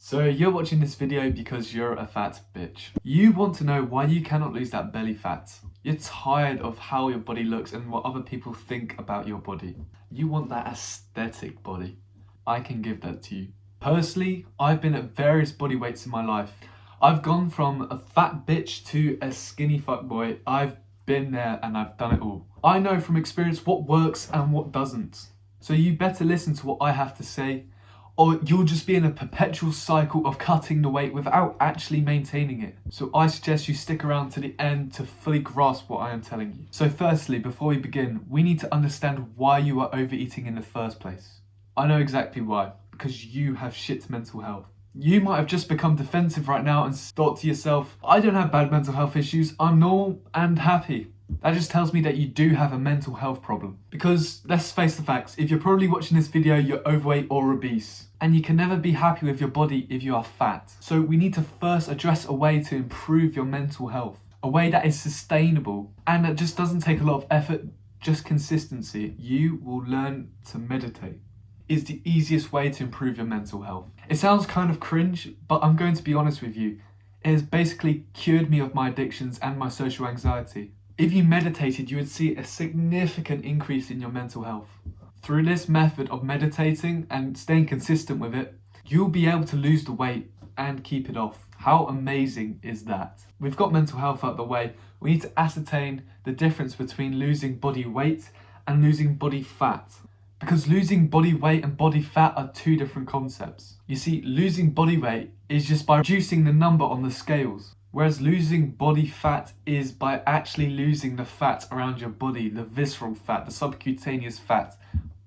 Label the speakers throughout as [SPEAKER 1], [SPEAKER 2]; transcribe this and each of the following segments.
[SPEAKER 1] So you're watching this video because you're a fat bitch. You want to know why you cannot lose that belly fat. You're tired of how your body looks and what other people think about your body. You want that aesthetic body. I can give that to you. Personally, I've been at various body weights in my life. I've gone from a fat bitch to a skinny fuckboy. I've been there and I've done it all. I know from experience what works and what doesn't. So you better listen to what I have to say, or you'll just be in a perpetual cycle of cutting the weight without actually maintaining it. So I suggest you stick around to the end to fully grasp what I am telling you. So firstly, before we begin, we need to understand why you are overeating in the first place. I know exactly why, because you have shit mental health. You might have just become defensive right now and thought to yourself, I don't have bad mental health issues, I'm normal and happy. That just tells me that you do have a mental health problem. Because let's face the facts, if you're probably watching this video, you're overweight or obese. And you can never be happy with your body if you are fat. So we need to first address a way to improve your mental health. A way that is sustainable and that just doesn't take a lot of effort, just consistency. You will learn to meditate. Is the easiest way to improve your mental health. It sounds kind of cringe, but I'm going to be honest with you. It has basically cured me of my addictions and my social anxiety. If you meditated, you would see a significant increase in your mental health. Through this method of meditating and staying consistent with it, you'll be able to lose the weight and keep it off. How amazing is that? We've got mental health out the way. We need to ascertain the difference between losing body weight and losing body fat. Because losing body weight and body fat are two different concepts. You see, losing body weight is just by reducing the number on the scales. Whereas losing body fat is by actually losing the fat around your body, the visceral fat, the subcutaneous fat,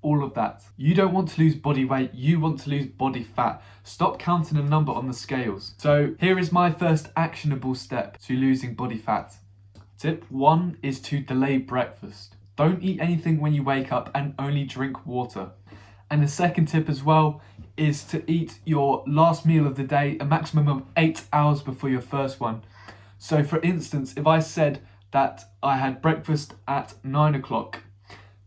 [SPEAKER 1] all of that. You don't want to lose body weight, you want to lose body fat. Stop counting the number on the scales. So here is my first actionable step to losing body fat. Tip 1 is to delay breakfast. Don't eat anything when you wake up and only drink water. And the second tip as well is to eat your last meal of the day a maximum of 8 hours before your first one. So for instance, if I said that I had breakfast at 9 o'clock,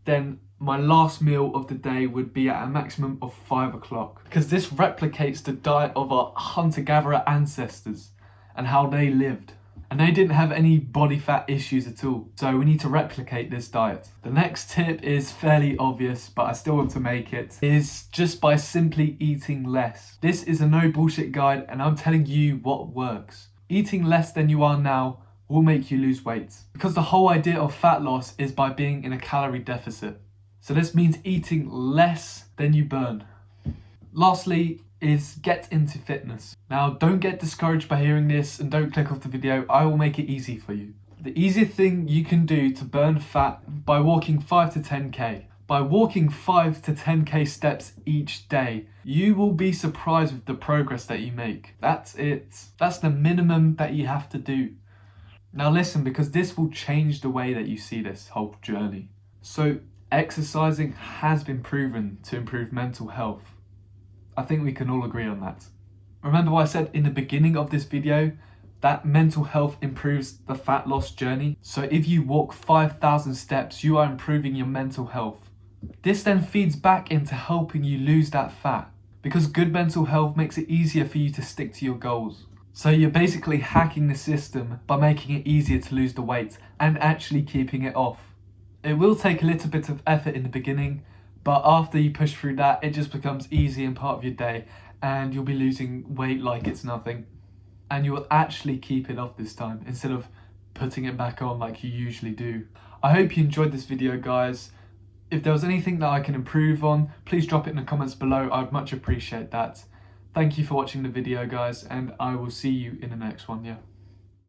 [SPEAKER 1] then my last meal of the day would be at a maximum of 5 o'clock. Because this replicates the diet of our hunter-gatherer ancestors and how they lived. And they didn't have any body fat issues at all. So we need to replicate this diet. The next tip is fairly obvious, but I still want to make it, is just by simply eating less. This is a no bullshit guide and I'm telling you what works. Eating less than you are now will make you lose weight. Because the whole idea of fat loss is by being in a calorie deficit. So this means eating less than you burn. Lastly, is get into fitness. Now don't get discouraged by hearing this and don't click off the video. I will make it easy for you. The easiest thing you can do to burn fat by walking 5 to 10k. By walking 5 to 10k steps each day, you will be surprised with the progress that you make. That's it. That's the minimum that you have to do. Now listen, because this will change the way that you see this whole journey. So exercising has been proven to improve mental health. I think we can all agree on that. Remember what I said in the beginning of this video? That mental health improves the fat loss journey. So if you walk 5,000 steps, you are improving your mental health. This then feeds back into helping you lose that fat. Because good mental health makes it easier for you to stick to your goals. So you're basically hacking the system by making it easier to lose the weight and actually keeping it off. It will take a little bit of effort in the beginning, but after you push through that, it just becomes easy and part of your day and you'll be losing weight like it's nothing. And you will actually keep it off this time instead of putting it back on like you usually do. I hope you enjoyed this video, guys. If there was anything that I can improve on, please drop it in the comments below. I'd much appreciate that. Thank you for watching the video, guys, and I will see you in the next one, yeah.